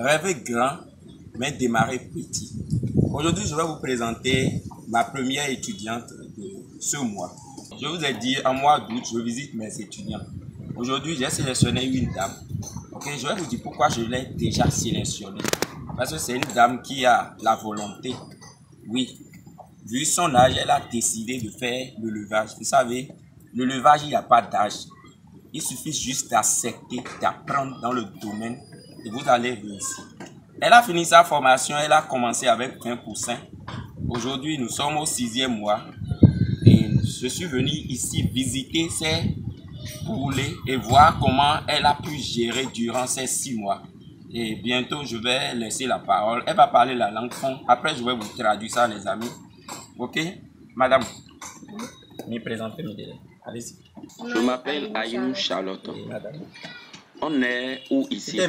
Rêver grand, mais démarrer petit. Aujourd'hui, je vais vous présenter ma première étudiante de ce mois. Je vous ai dit, en mois d'août, je visite mes étudiants. Aujourd'hui, j'ai sélectionné une dame. Okay, je vais vous dire pourquoi je l'ai déjà sélectionnée. Parce que c'est une dame qui a la volonté. Oui, vu son âge, elle a décidé de faire le levage. Vous savez, le levage, il n'y a pas d'âge. Il suffit juste d'accepter, d'apprendre dans le domaine et vous allez réussir. Elle a fini sa formation, elle a commencé avec 20%. Aujourd'hui, nous sommes au 6e mois et je suis venu ici visiter ses poulets et voir comment elle a pu gérer durant ces 6 mois. Et bientôt, je vais laisser la parole. Elle va parler la langue fond. Après, je vais vous traduire ça, les amis. Ok? Madame, me présentez mes délais. Allez-y. Je m'appelle Ayou Charlotte. On est où ici?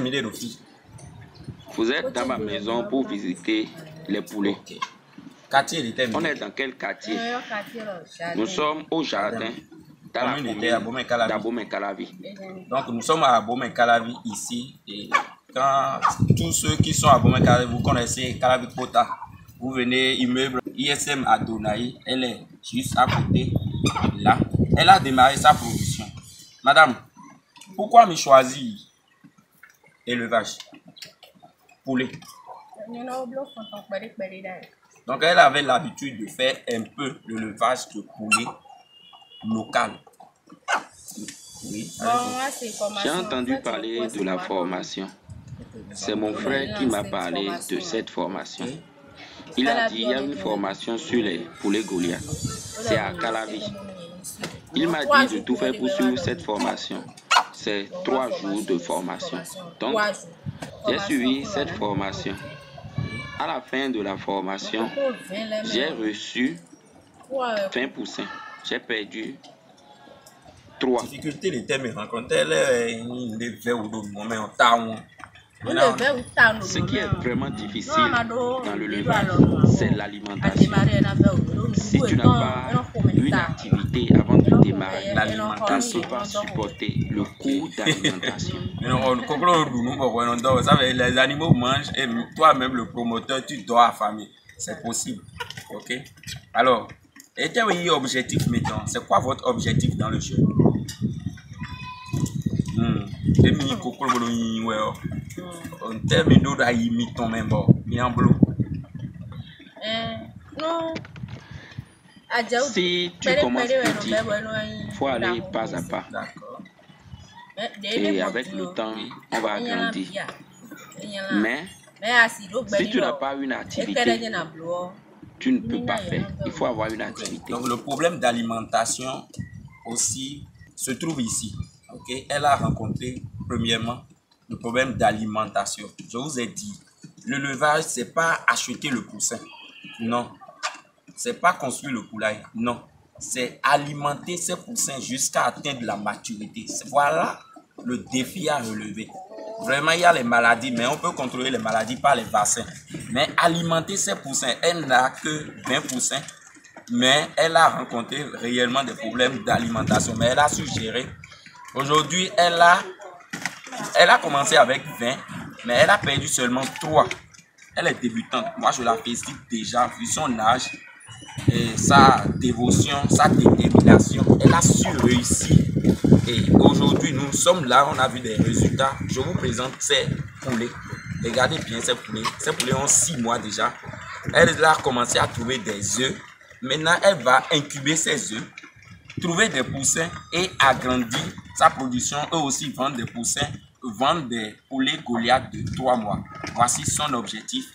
Vous êtes dans ma maison pour visiter les poulets. On est dans quel quartier? Nous sommes au jardin dans la commune d'Abomey-Calavi. Donc nous sommes à Abomey-Calavi ici. Et quand tous ceux qui sont à Abomey-Calavi, vous connaissez Calavi Kota, vous venez immeuble ISM à Donaï, elle est juste à côté là. Elle a démarré sa production. Madame, pourquoi me choisir élevage? Poulet. Donc elle avait l'habitude de faire un peu le levage de poulet local. Oui. J'ai entendu parler de la formation. C'est mon frère qui m'a parlé de cette formation. Il a dit qu'il y a une formation sur les poulets Goliath. C'est à Calavi. Il m'a dit de tout faire pour suivre cette formation. C'est 3 jours de formation. Donc, j'ai suivi cette formation. À la fin de la formation, j'ai reçu 20%. J'ai perdu 3. Difficulté de thème rencontré Ce qui est vraiment difficile dans le levage, c'est l'alimentation. Si tu n'as pas une activité avant de démarrer, tu ne peux pas supporter le coût d'alimentation. Les animaux mangent et toi-même, le promoteur, tu dois affamer. C'est possible. Ok? Alors, et quel est l'objectif maintenant? C'est quoi votre objectif dans le jeu? Si tu commences petit, il faut aller pas à pas. Et avec le temps, on va grandir. Mais si tu n'as pas une activité, tu ne peux pas faire. Il faut avoir une activité. Donc le problème d'alimentation aussi se trouve ici. Okay? Elle a rencontré premièrement le problème d'alimentation. Je vous ai dit, le levage, c'est pas acheter le poussin. Non. C'est pas construire le poulailler. Non. C'est alimenter ces poussins jusqu'à atteindre la maturité. Voilà le défi à relever. Vraiment, il y a les maladies, mais on peut contrôler les maladies par les vaccins. Mais alimenter ces poussins, elle n'a que 20 poussins, mais elle a rencontré réellement des problèmes d'alimentation. Mais elle a su gérer. Aujourd'hui, elle a commencé avec 20, mais elle a perdu seulement 3. Elle est débutante. Moi, je la félicite déjà, vu son âge, et sa dévotion, sa détermination. Elle a su réussir. Et aujourd'hui, nous sommes là, on a vu des résultats. Je vous présente ces poulets. Regardez bien ces poulets. Ces poulets ont 6 mois déjà. Elle a commencé à trouver des œufs. Maintenant, elle va incuber ces œufs, trouver des poussins et agrandir sa production. Eux aussi vendent des poussins, vendent des poulets Goliath de 3 mois. Voici son objectif.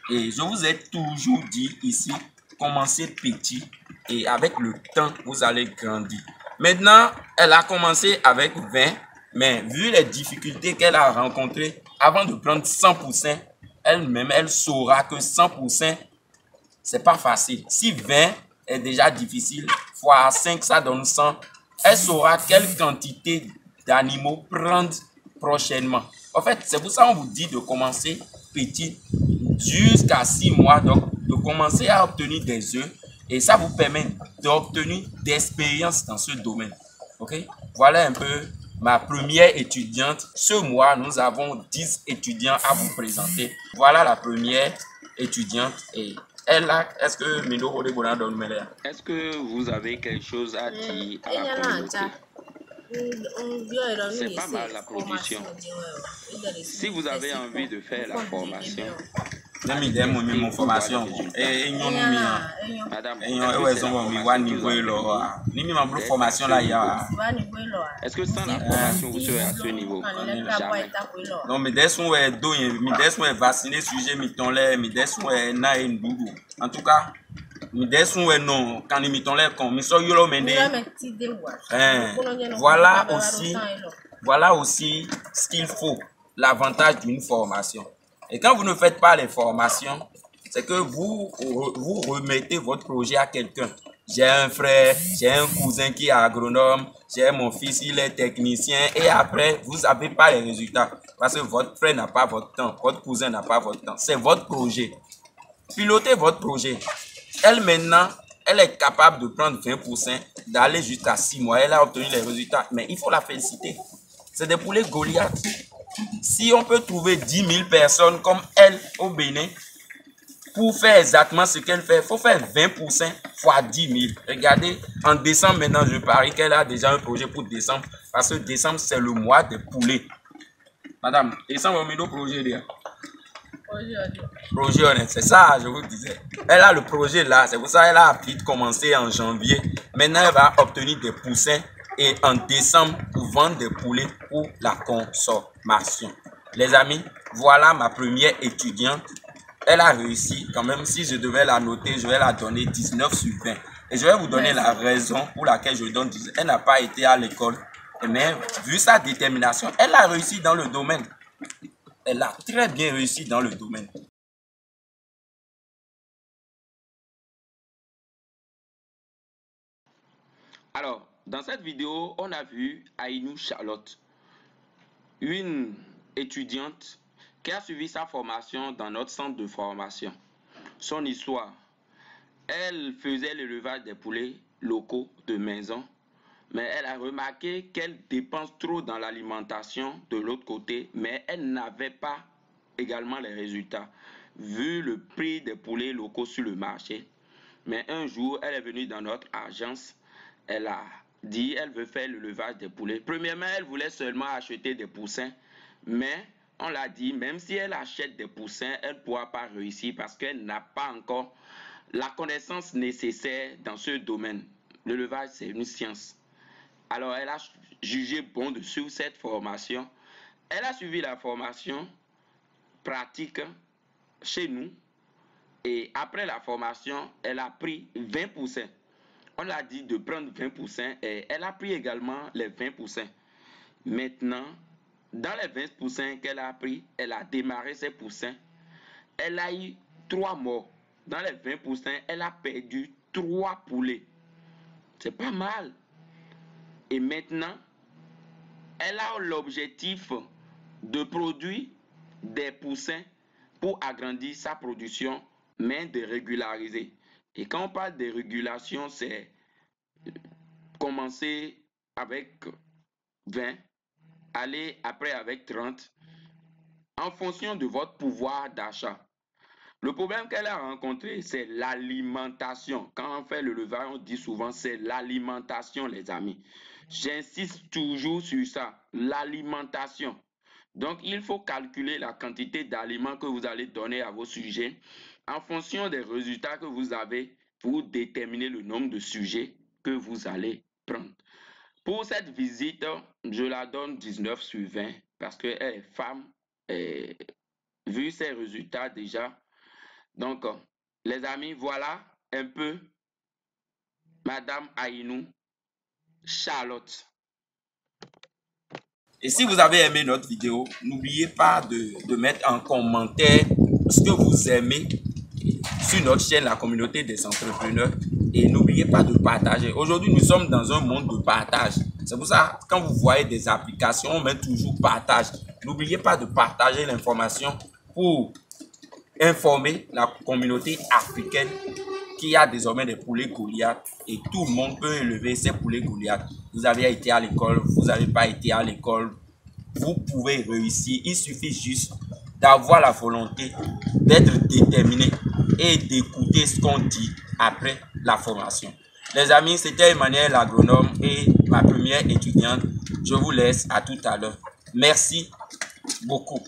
Et je vous ai toujours dit ici, commencez petit et avec le temps, vous allez grandir. Maintenant, elle a commencé avec 20, mais vu les difficultés qu'elle a rencontrées, avant de prendre 100%, elle-même, elle saura que 100%, c'est pas facile. Si 20 est déjà difficile, fois 5, ça donne 100. Elle saura quelle quantité d'animaux prendre prochainement. En fait, c'est pour ça qu'on vous dit de commencer petit jusqu'à 6 mois. Donc, de commencer à obtenir des œufs. Et ça vous permet d'obtenir d'expérience dans ce domaine. Ok? Voilà un peu ma première étudiante. Ce mois, nous avons 10 étudiants à vous présenter. Voilà la première étudiante. Et elle a, est-ce que vous avez quelque chose à dire à la communauté? C'est pas mal la production. Si vous avez envie de faire la formation, mon formation et madame, formation là, est-ce que sans la formation vous serez à ce niveau? Jamais. Non, mais des sont vacciné sujet en tout cas non quand voilà aussi ce qu'il faut, l'avantage d'une formation. Et quand vous ne faites pas les formations, c'est que vous remettez votre projet à quelqu'un. J'ai un frère, j'ai un cousin qui est agronome, j'ai mon fils, il est technicien, et après, vous n'avez pas les résultats. Parce que votre frère n'a pas votre temps, votre cousin n'a pas votre temps. C'est votre projet. Pilotez votre projet. Elle, maintenant, elle est capable de prendre 20%, d'aller jusqu'à 6 mois. Elle a obtenu les résultats, mais il faut la féliciter. C'est des poulets Goliath. Si on peut trouver 10 000 personnes comme elle au Bénin, pour faire exactement ce qu'elle fait, il faut faire 20% fois 10 000. Regardez, en décembre maintenant, je parie qu'elle a déjà un projet pour décembre, parce que décembre, c'est le mois des poulets. Madame, décembre, on met nos projets là. Projet honnête, c'est ça, je vous disais. Elle a le projet là, c'est pour ça qu'elle a vite commencé en janvier. Maintenant, elle va obtenir des poussins et en décembre pour vendre des poulets pour la consommation. Les amis, voilà ma première étudiante. Elle a réussi quand même. Si je devais la noter, je vais la donner 19 sur 20. Et je vais vous donner la raison pour laquelle je donne 19. Elle n'a pas été à l'école, mais vu sa détermination, elle a réussi dans le domaine. Elle a très bien réussi dans le domaine. Alors, dans cette vidéo, on a vu Aïnou Charlotte, une étudiante qui a suivi sa formation dans notre centre de formation. Son histoire, elle faisait l'élevage des poulets locaux de maison, mais elle a remarqué qu'elle dépense trop dans l'alimentation de l'autre côté, mais elle n'avait pas également les résultats, vu le prix des poulets locaux sur le marché. Mais un jour, elle est venue dans notre agence, elle a dit elle veut faire l'élevage des poulets. Premièrement, elle voulait seulement acheter des poussins, mais on l'a dit, même si elle achète des poussins, elle ne pourra pas réussir parce qu'elle n'a pas encore la connaissance nécessaire dans ce domaine. L'élevage, c'est une science. Alors, elle a jugé bon de suivre cette formation. Elle a suivi la formation pratique chez nous. Et après la formation, elle a pris 20%. On l'a dit de prendre 20% et elle a pris également les 20%. Maintenant, dans les 20% qu'elle a pris, elle a démarré ses poussins. Elle a eu 3 morts. Dans les 20%, elle a perdu 3 poulets. C'est pas mal. Et maintenant, elle a l'objectif de produire des poussins pour agrandir sa production, mais de régulariser. Et quand on parle de régulation, c'est commencer avec 20, aller après avec 30, en fonction de votre pouvoir d'achat. Le problème qu'elle a rencontré, c'est l'alimentation. Quand on fait le levage, on dit souvent c'est l'alimentation, les amis. J'insiste toujours sur ça, l'alimentation. Donc, il faut calculer la quantité d'aliments que vous allez donner à vos sujets en fonction des résultats que vous avez pour déterminer le nombre de sujets que vous allez prendre. Pour cette visite, je la donne 19 sur 20 parce qu'elle est femme et vu ses résultats déjà. Donc, les amis, voilà un peu Madame Aïnou Charlotte. Et si vous avez aimé notre vidéo, n'oubliez pas de mettre en commentaire ce que vous aimez sur notre chaîne, la communauté des entrepreneurs. Et n'oubliez pas de partager. Aujourd'hui, nous sommes dans un monde de partage. C'est pour ça, quand vous voyez des applications, on met toujours partage. N'oubliez pas de partager l'information pour informer la communauté africaine qu'il y a désormais des poulets Goliath et tout le monde peut élever ces poulets Goliath. Vous avez été à l'école, vous n'avez pas été à l'école, vous pouvez réussir. Il suffit juste d'avoir la volonté, d'être déterminé et d'écouter ce qu'on dit après la formation. Les amis, c'était Emmanuel l'agronome et ma première étudiante. Je vous laisse à tout à l'heure. Merci beaucoup.